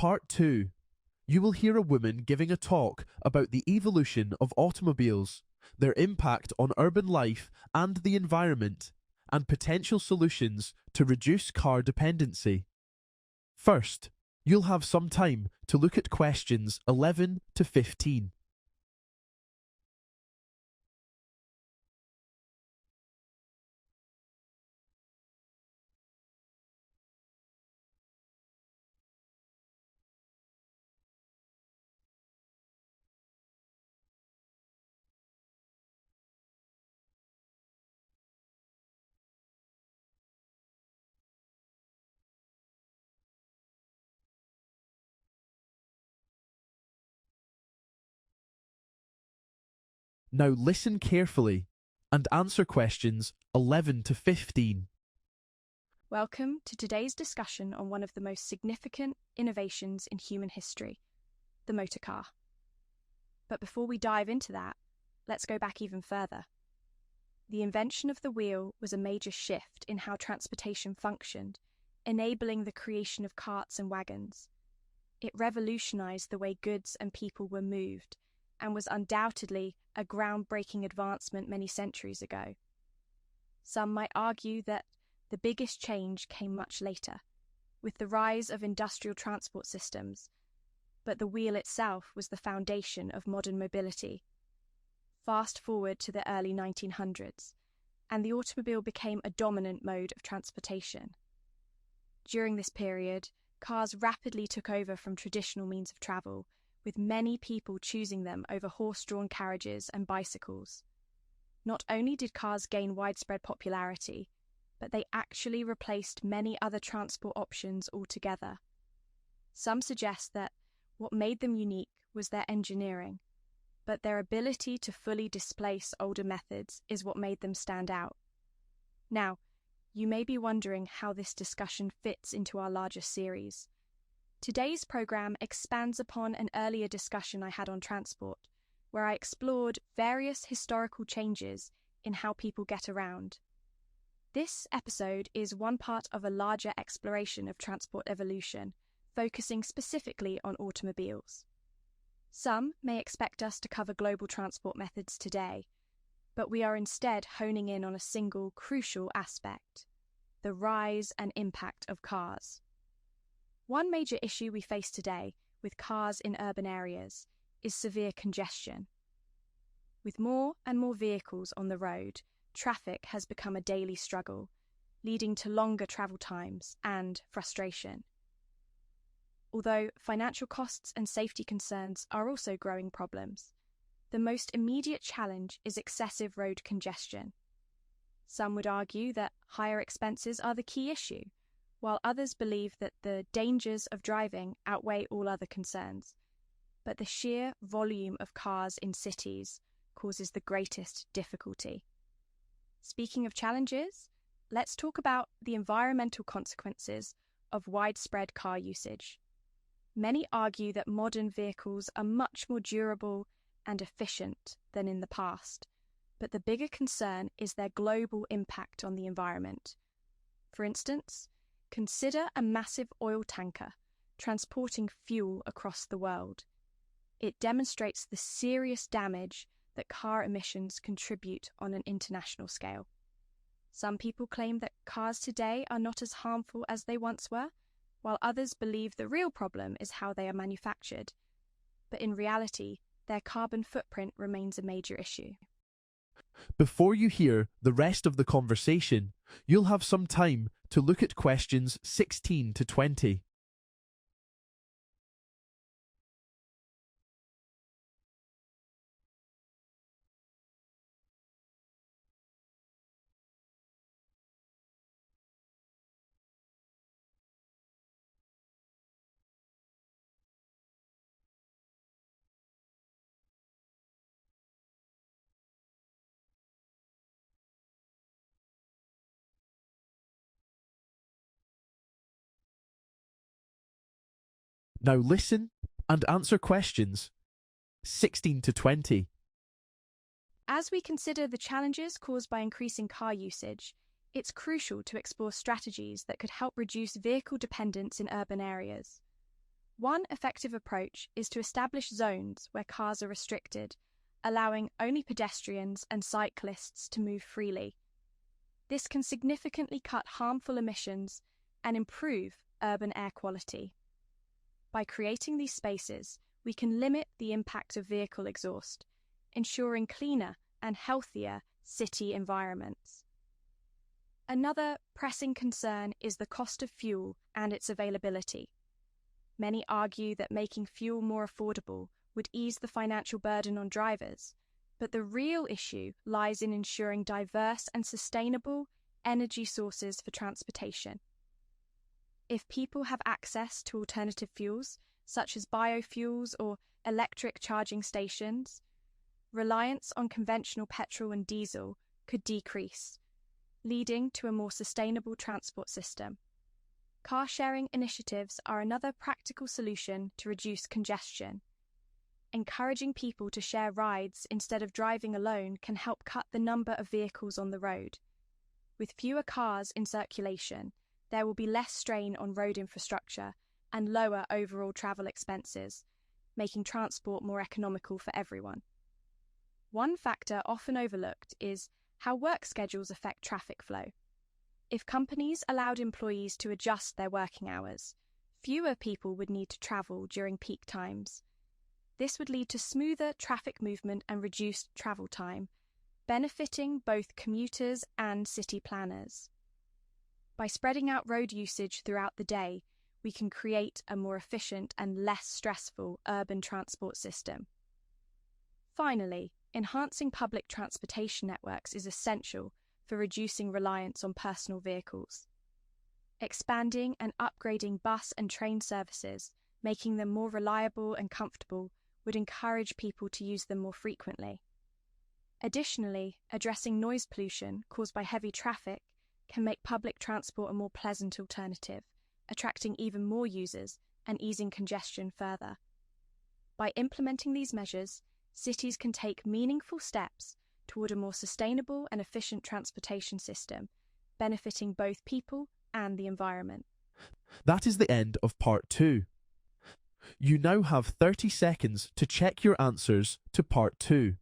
Part 2. You will hear a woman giving a talk about the evolution of automobiles, their impact on urban life and the environment, and potential solutions to reduce car dependency. First, you'll have some time to look at questions 11 to 15. Now listen carefully and answer questions 11 to 15. Welcome to today's discussion on one of the most significant innovations in human history, the motor car. But before we dive into that, let's go back even further. The invention of the wheel was a major shift in how transportation functioned, enabling the creation of carts and wagons. It revolutionized the way goods and people were moved, and was undoubtedly a groundbreaking advancement many centuries ago. Some might argue that the biggest change came much later, with the rise of industrial transport systems, but the wheel itself was the foundation of modern mobility. Fast forward to the early 1900s, and the automobile became a dominant mode of transportation. During this period, cars rapidly took over from traditional means of travel, with many people choosing them over horse-drawn carriages and bicycles. Not only did cars gain widespread popularity, but they actually replaced many other transport options altogether. Some suggest that what made them unique was their engineering, but their ability to fully displace older methods is what made them stand out. Now, you may be wondering how this discussion fits into our larger series. Today's program expands upon an earlier discussion I had on transport, where I explored various historical changes in how people get around. This episode is one part of a larger exploration of transport evolution, focusing specifically on automobiles. Some may expect us to cover global transport methods today, but we are instead honing in on a single crucial aspect: the rise and impact of cars. One major issue we face today with cars in urban areas is severe congestion. With more and more vehicles on the road, traffic has become a daily struggle, leading to longer travel times and frustration. Although financial costs and safety concerns are also growing problems, the most immediate challenge is excessive road congestion. Some would argue that higher expenses are the key issue, while others believe that the dangers of driving outweigh all other concerns. But the sheer volume of cars in cities causes the greatest difficulty. Speaking of challenges, let's talk about the environmental consequences of widespread car usage. Many argue that modern vehicles are much more durable and efficient than in the past, but the bigger concern is their global impact on the environment. For instance, consider a massive oil tanker transporting fuel across the world. It demonstrates the serious damage that car emissions contribute on an international scale. Some people claim that cars today are not as harmful as they once were, while others believe the real problem is how they are manufactured. But in reality, their carbon footprint remains a major issue. Before you hear the rest of the conversation, you'll have some time to look at questions 16 to 20. Now listen and answer questions 16 to 20. As we consider the challenges caused by increasing car usage, it's crucial to explore strategies that could help reduce vehicle dependence in urban areas. One effective approach is to establish zones where cars are restricted, allowing only pedestrians and cyclists to move freely. This can significantly cut harmful emissions and improve urban air quality. By creating these spaces, we can limit the impact of vehicle exhaust, ensuring cleaner and healthier city environments. Another pressing concern is the cost of fuel and its availability. Many argue that making fuel more affordable would ease the financial burden on drivers, but the real issue lies in ensuring diverse and sustainable energy sources for transportation. If people have access to alternative fuels, such as biofuels or electric charging stations, reliance on conventional petrol and diesel could decrease, leading to a more sustainable transport system. Car-sharing initiatives are another practical solution to reduce congestion. Encouraging people to share rides instead of driving alone can help cut the number of vehicles on the road. With fewer cars in circulation, there will be less strain on road infrastructure and lower overall travel expenses, making transport more economical for everyone. One factor often overlooked is how work schedules affect traffic flow. If companies allowed employees to adjust their working hours, fewer people would need to travel during peak times. This would lead to smoother traffic movement and reduced travel time, benefiting both commuters and city planners. By spreading out road usage throughout the day, we can create a more efficient and less stressful urban transport system. Finally, enhancing public transportation networks is essential for reducing reliance on personal vehicles. Expanding and upgrading bus and train services, making them more reliable and comfortable, would encourage people to use them more frequently. Additionally, addressing noise pollution caused by heavy traffic can make public transport a more pleasant alternative, attracting even more users and easing congestion further. By implementing these measures, cities can take meaningful steps toward a more sustainable and efficient transportation system, benefiting both people and the environment. That is the end of part 2. You now have 30 seconds to check your answers to part 2.